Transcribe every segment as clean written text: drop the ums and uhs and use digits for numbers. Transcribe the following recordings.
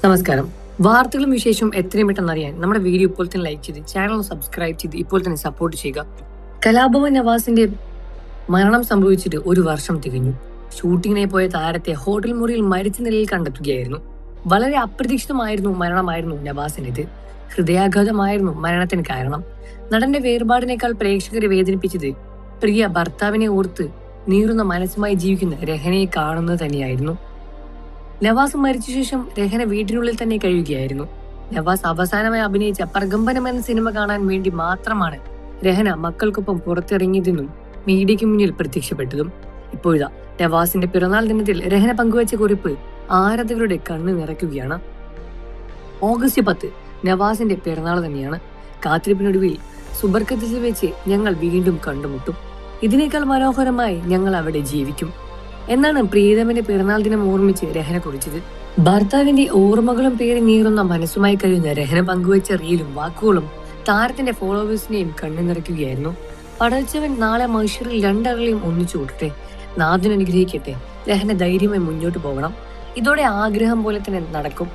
നമസ്കാരം. വാർത്തകളും വിശേഷവും എത്രയും പെട്ടെന്ന് അറിയാൻ നമ്മുടെ വീഡിയോ ഇപ്പോൾ തന്നെ ലൈക്ക് ചെയ്ത് ചാനൽ സബ്സ്ക്രൈബ് ചെയ്ത് ഇപ്പോൾ തന്നെ സപ്പോർട്ട് ചെയ്യുക. കലാഭവൻ നവാസിന്റെ മരണം സംഭവിച്ചിട്ട് ഒരു വർഷം തികഞ്ഞു. ഷൂട്ടിങ്ങിനെ പോയ താരത്തെ ഹോട്ടൽ മുറിയിൽ മരിച്ച നിലയിൽ കണ്ടെത്തുകയായിരുന്നു. വളരെ അപ്രതീക്ഷിതമായിരുന്നു മരണമായിരുന്നു നവാസിന്റേത്. ഹൃദയാഘാതമായിരുന്നു മരണത്തിന് കാരണം. നടന്റെ വേർപാടിനേക്കാൾ പ്രേക്ഷകരെ വേദനിപ്പിച്ചത് പ്രിയ ഭർത്താവിനെ ഓർത്ത് നീറുന്ന മനസ്സുമായി ജീവിക്കുന്ന രഹനയെ കാണുന്നത് തന്നെയായിരുന്നു. നവാസ് മരിച്ച ശേഷം രഹന വീട്ടിനുള്ളിൽ തന്നെ കഴിയുകയായിരുന്നു. നവാസ് അവസാനമായി അഭിനയിച്ച പ്രകമ്പനം എന്ന സിനിമ കാണാൻ വേണ്ടി മാത്രമാണ് രഹന മക്കൾക്കൊപ്പം പുറത്തിറങ്ങിയതെന്നും മീഡിയയ്ക്ക് മുന്നിൽ പ്രത്യക്ഷപ്പെട്ടതും. ഇപ്പോഴാ നവാസിന്റെ പിറന്നാൾ ദിനത്തിൽ രഹന പങ്കുവച്ച കുറിപ്പ് ആരാധകരുടെ കണ്ണ് നിറയ്ക്കുകയാണ്. ഓഗസ്റ്റ് 10 നവാസിന്റെ പിറന്നാൾ തന്നെയാണ്. കാത്തിരിപ്പിനൊടുവിൽ സുബർക്കത്തിൽ വെച്ച് ഞങ്ങൾ വീണ്ടും കണ്ടുമുട്ടും. ഇതിനേക്കാൾ മനോഹരമായി ഞങ്ങൾ അവിടെ ജീവിക്കും എന്നാണ് പ്രിയതമന്റെ പിറന്നാൾ ദിനം ഓർമ്മിച്ച് രഹന കുറിച്ചത്. ഭർത്താവിന്റെ ഓർമ്മകളും പേര് നീറുന്ന മനസ്സുമായി കഴിയുന്ന രഹന പങ്കുവച്ച റീലും വാക്കുകളും താരത്തിന്റെ ഫോളോവേഴ്സിനെയും കണ്ണു നിറയ്ക്കുകയായിരുന്നു. പടച്ചവൻ നാളെ മനുഷ്യരിൽ രണ്ടകളെയും ഒന്നിച്ചു കൂട്ടട്ടെ, നാഥൻ അനുഗ്രഹിക്കട്ടെ, രഹന ധൈര്യമായി മുന്നോട്ട് പോകണം, ഇതോടെ ആഗ്രഹം പോലെ തന്നെ നടക്കും,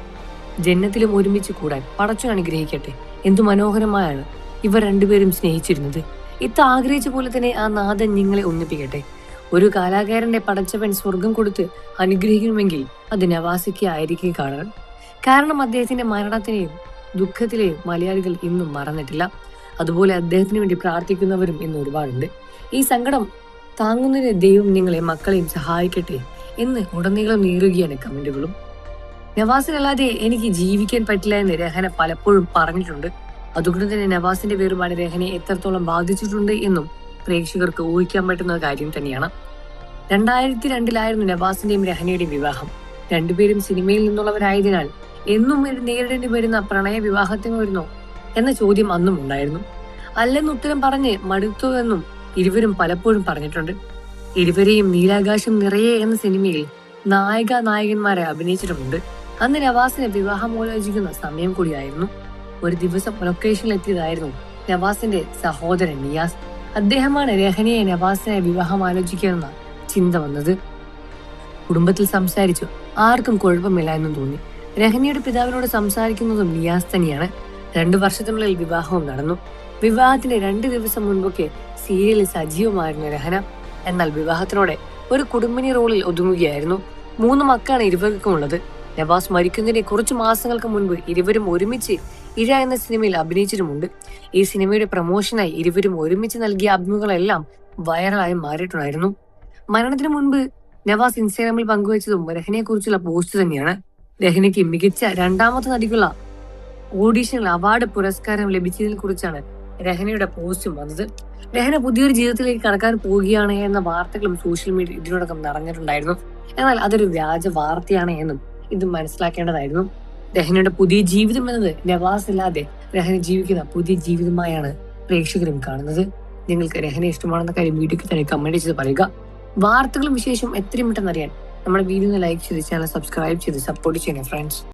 ജന്നത്തിലും ഒരുമിച്ച് കൂടാൻ പടച്ചവൻ അനുഗ്രഹിക്കട്ടെ. എന്തു മനോഹരമായാണ് ഇവർ രണ്ടുപേരും സ്നേഹിച്ചിരുന്നത്. ഇത്ത ആഗ്രഹിച്ച പോലെ തന്നെ ആ നാഥൻ നിങ്ങളെ ഒന്നിപ്പിക്കട്ടെ. ഒരു കലാകാരന്റെ പടച്ചവൻ സ്വർഗം കൊടുത്ത് അനുഗ്രഹിക്കണമെങ്കിൽ അത് നവാസിക്ക് ആയിരിക്കും കാണാൻ. കാരണം അദ്ദേഹത്തിന്റെ മരണത്തിനെയും ദുഃഖത്തിലെയും മലയാളികൾ ഇന്നും മറന്നിട്ടില്ല. അതുപോലെ അദ്ദേഹത്തിന് വേണ്ടി പ്രാർത്ഥിക്കുന്നവരും ഇന്ന് ഒരുപാടുണ്ട്. ഈ സങ്കടം താങ്ങുന്നതിന് ദൈവം നിങ്ങളെ മക്കളെയും സഹായിക്കട്ടെ എന്ന് ഉടനീളം നീറുകയാണ് കമന്റുകളും. നവാസിനല്ലാതെ എനിക്ക് ജീവിക്കാൻ പറ്റില്ല എന്ന് രഹന പലപ്പോഴും പറഞ്ഞിട്ടുണ്ട്. അതുകൊണ്ട് തന്നെ നവാസിന്റെ വേർപാട് രഹനയെ എത്രത്തോളം ബാധിച്ചിട്ടുണ്ട് എന്നും പ്രേക്ഷകർക്ക് ഊഹിക്കാൻ പറ്റുന്ന കാര്യം തന്നെയാണ്. 2002 നവാസിന്റെയും രഹനയുടെയും വിവാഹം. രണ്ടുപേരും സിനിമയിൽ നിന്നുള്ളവരായതിനാൽ എന്നും നേരിടേണ്ടി വരുന്ന പ്രണയ വിവാഹത്തിനായിരുന്നോ എന്ന ചോദ്യം അന്നും ഉണ്ടായിരുന്നു. അല്ലെന്ന് ഉത്തരം പറഞ്ഞ് മടുത്തു എന്നും ഇരുവരും പലപ്പോഴും പറഞ്ഞിട്ടുണ്ട്. ഇരുവരെയും നീലാകാശം നിറയെ എന്ന സിനിമയിൽ നായകന്മാരെ അഭിനയിച്ചിട്ടുമുണ്ട്. അന്ന് നവാസിനെ വിവാഹമോലോചിക്കുന്ന സമയം കൂടിയായിരുന്നു. ഒരു ദിവസം ലൊക്കേഷനിൽ എത്തിയതായിരുന്നു നവാസിന്റെ സഹോദരൻ നിയാസ്. അദ്ദേഹമാണ് രഹനയെ നവാസിനെ വിവാഹം ആലോചിക്കാനെന്ന ചിന്ത വന്നത്. കുടുംബത്തിൽ സംസാരിച്ചു, ആർക്കും കുഴപ്പമില്ല എന്നും തോന്നി. രഹനയുടെ പിതാവിനോട് സംസാരിക്കുന്നതും നിയാസ് തന്നെയാണ്. 2 വർഷത്തിനുള്ളിൽ വിവാഹവും നടന്നു. വിവാഹത്തിന് 2 ദിവസം മുൻപൊക്കെ സീരിയലിൽ സജീവമായിരുന്നു രഹന. എന്നാൽ വിവാഹത്തിനോടെ ഒരു കുടുംബിനി റോളിൽ ഒതുങ്ങുകയായിരുന്നു. 3 മക്കളാണ് ഇരുവർക്കും ഉള്ളത്. നവാസ് മരിക്കുന്നതിന് കുറച്ചു മാസങ്ങൾക്ക് മുൻപ് ഇരുവരും ഒരുമിച്ച് ഇഴ എന്ന സിനിമയിൽ അഭിനയിച്ചിട്ടുമുണ്ട്. ഈ സിനിമയുടെ പ്രൊമോഷനായി ഇരുവരും ഒരുമിച്ച് നൽകിയ അഭിമുഖങ്ങളെല്ലാം വൈറലായി മാറിയിട്ടുണ്ടായിരുന്നു. മരണത്തിന് മുൻപ് നവാസ് ഇൻസ്റ്റാഗ്രാമിൽ പങ്കുവച്ചതും രഹനയെ കുറിച്ചുള്ള പോസ്റ്റ് തന്നെയാണ്. രഹനയ്ക്ക് മികച്ച 2ാമത്തെ നടിക്കുള്ള ഓഡീഷനിൽ അവാർഡ് പുരസ്കാരം ലഭിച്ചതിനെ കുറിച്ചാണ് രഹനയുടെ പോസ്റ്റും വന്നത്. രഹന പുതിയൊരു ജീവിതത്തിലേക്ക് കടക്കാൻ പോവുകയാണ് എന്ന വാർത്തകളും സോഷ്യൽ മീഡിയ ഇതിനോടകം നിറഞ്ഞിട്ടുണ്ടായിരുന്നു. എന്നാൽ അതൊരു വ്യാജ വാർത്തയാണ് എന്നും ഇത് മനസ്സിലാക്കേണ്ടതായിരുന്നു. രഹനയുടെ പുതിയ ജീവിതം എന്നത് നവാസ് ഇല്ലാതെ രഹന ജീവിക്കുന്ന പുതിയ ജീവിതമായാണ് പ്രേക്ഷകരും കാണുന്നത്. നിങ്ങൾക്ക് രഹന ഇഷ്ടമാണെന്ന കാര്യം വീഡിയോക്ക് തന്നെ കമന്റ് ചെയ്ത് പറയുക. വാർത്തകളും വിശേഷവും എത്രയും പെട്ടെന്ന് അറിയാൻ നമ്മുടെ വീഡിയോ ലൈക്ക് ചെയ്ത് ചാനൽ സബ്സ്ക്രൈബ് ചെയ്ത് സപ്പോർട്ട് ചെയ്യണേ ഫ്രണ്ട്സ്.